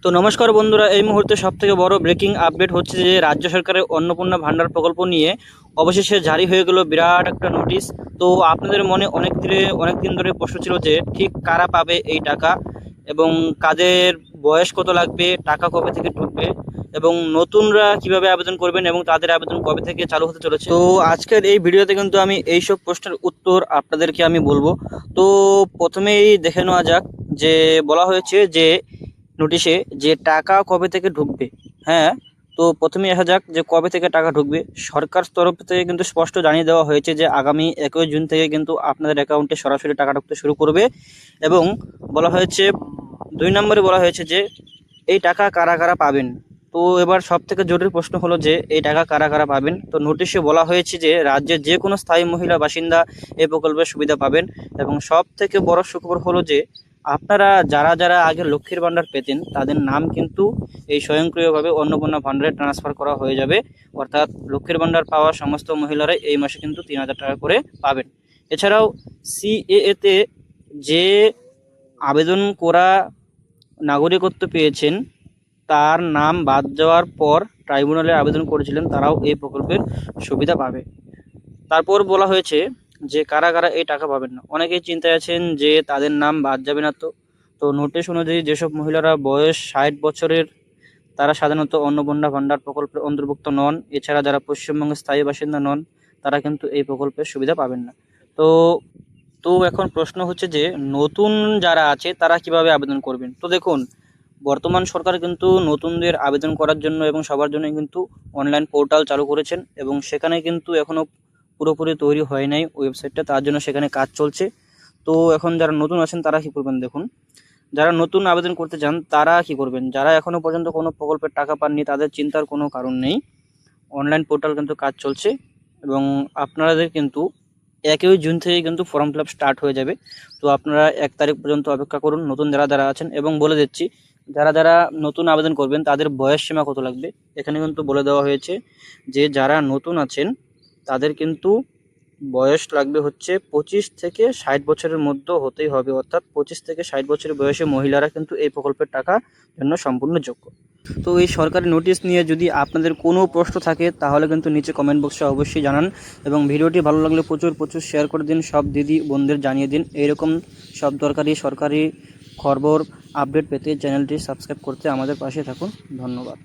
তো নমস্কার বন্ধুরা, এই মুহূর্তে সবথেকে বড় ব্রেকিং আপডেট হচ্ছে যে রাজ্য সরকারের অন্নপূর্ণা ভান্ডার প্রকল্প নিয়ে অবশেষে জারি হয়ে গেল বিরাট একটা নোটিশ। তো আপনাদের মনে অনেক দিন ধরে প্রশ্ন ছিল যে ঠিক কারা পাবে এই টাকা এবং কাদের বয়স কত লাগবে, টাকা কবে থেকে ঢুকবে এবং নতুনরা কিভাবে আবেদন করবেন এবং তাদের আবেদন কবে থেকে চালু হতে চলেছে। তো আজকের এই ভিডিওতে কিন্তু আমি এইসব প্রশ্নের উত্তর আপনাদেরকে আমি বলবো। তো প্রথমেই দেখে নেওয়া যাক যে বলা হয়েছে যে নোটিশে যে টাকা কবে থেকে ঢুকবে। হ্যাঁ, তো প্রথমে আসা যাক যে কবে থেকে টাকা ঢুকবে। সরকার তরফ থেকে কিন্তু স্পষ্ট জানিয়ে দেওয়া হয়েছে যে আগামী 21 জুন থেকে কিন্তু আপনাদের অ্যাকাউন্টে সরাসরি টাকা ঢুকতে শুরু করবে। এবং বলা হয়েছে 2 নম্বরে বলা হয়েছে যে এই টাকা কারা কারা পাবেন। তো এবার সব থেকে জরুরি প্রশ্ন হলো যে এই টাকা কারা কারা পাবেন। তো নোটিশে বলা হয়েছে যে রাজ্যের যে কোনো স্থায়ী মহিলা বাসিন্দা এই প্রকল্পের সুবিধা পাবেন। এবং সব থেকে বড় সুখবর হলো যে আপনারা যারা যারা আগে লক্ষ্মীর ভাণ্ডার পেতেন তাদের নাম কিন্তু এই স্বয়ংক্রিয়ভাবে অন্নপূর্ণা ভাণ্ডারে ট্রান্সফার করা হয়ে যাবে। অর্থাৎ লক্ষ্মীর ভাণ্ডার পাওয়া সমস্ত মহিলারাই এই মাসে কিন্তু 3,000 টাকা করে পাবেন। এছাড়াও সিএএতে যে আবেদন করা নাগরিকত্ব পেয়েছেন তার নাম বাদ যাওয়ার পর ট্রাইব্যুনালে আবেদন করেছিলেন তারাও এই প্রকল্পের সুবিধা পাবে। তারপর বলা হয়েছে যে কারা কারা এই টাকা পাবেন না। অনেকেই চিন্তায় আছেন যে তাদের নাম বাদ যাবে না। তো নোটিশ অনুযায়ী যেসব মহিলারা বয়স 60 বছরের তারা সাধারণত অন্নপূর্ণা ভাণ্ডার প্রকল্পের অন্তর্ভুক্ত নন। এছাড়া যারা পশ্চিমবঙ্গের স্থায়ী বাসিন্দা নন তারা কিন্তু এই প্রকল্পের সুবিধা পাবেন না। তো তো এখন প্রশ্ন হচ্ছে যে নতুন যারা আছে তারা কিভাবে আবেদন করবেন। তো দেখুন, বর্তমান সরকার কিন্তু নতুনদের আবেদন করার জন্য এবং সবার জন্য কিন্তু অনলাইন পোর্টাল চালু করেছেন এবং সেখানে কিন্তু এখনও পুরোপুরি তৈরি হয় নাই ওয়েবসাইটটা, তার জন্য সেখানে কাজ চলছে। তো এখন যারা নতুন আছেন তারা কী করবেন দেখুন, যারা নতুন আবেদন করতে চান তারা কি করবেন, যারা এখনও পর্যন্ত কোনো প্রকল্পের টাকা পাননি তাদের চিন্তার কোনো কারণ নেই। অনলাইন পোর্টাল কিন্তু কাজ চলছে এবং আপনাদের কিন্তু 1 জুন থেকে কিন্তু ফর্ম ফিল আপ স্টার্ট হয়ে যাবে। তো আপনারা 1 তারিখ পর্যন্ত অপেক্ষা করুন নতুন যারা যারা আছেন। এবং বলে দিচ্ছি যারা যারা নতুন আবেদন করবেন তাদের বয়স সীমা কত লাগবে। এখানে কিন্তু বলে দেওয়া হয়েছে যে যারা নতুন আছেন তাদের কিন্তু বয়স লাগবে হচ্ছে 25 থেকে 60 বছরের মধ্যে হতেই হবে। অর্থাৎ 25 থেকে 60 বছরের বয়সী মহিলারা কিন্তু এই প্রকল্পের টাকা জন্য সম্পূর্ণ যোগ্য। তো এই সরকারি নোটিশ নিয়ে যদি আপনাদের কোনো প্রশ্ন থাকে তাহলে কিন্তু নিচে কমেন্ট বক্সে অবশ্যই জানান এবং ভিডিওটি ভালো লাগলে প্রচুর শেয়ার করে দিন, সব দিদি বোনদের জানিয়ে দিন। এইরকম সব দরকারি সরকারি খবর আপডেট পেতে চ্যানেলটি সাবস্ক্রাইব করতে আমাদের পাশে থাকুন। ধন্যবাদ।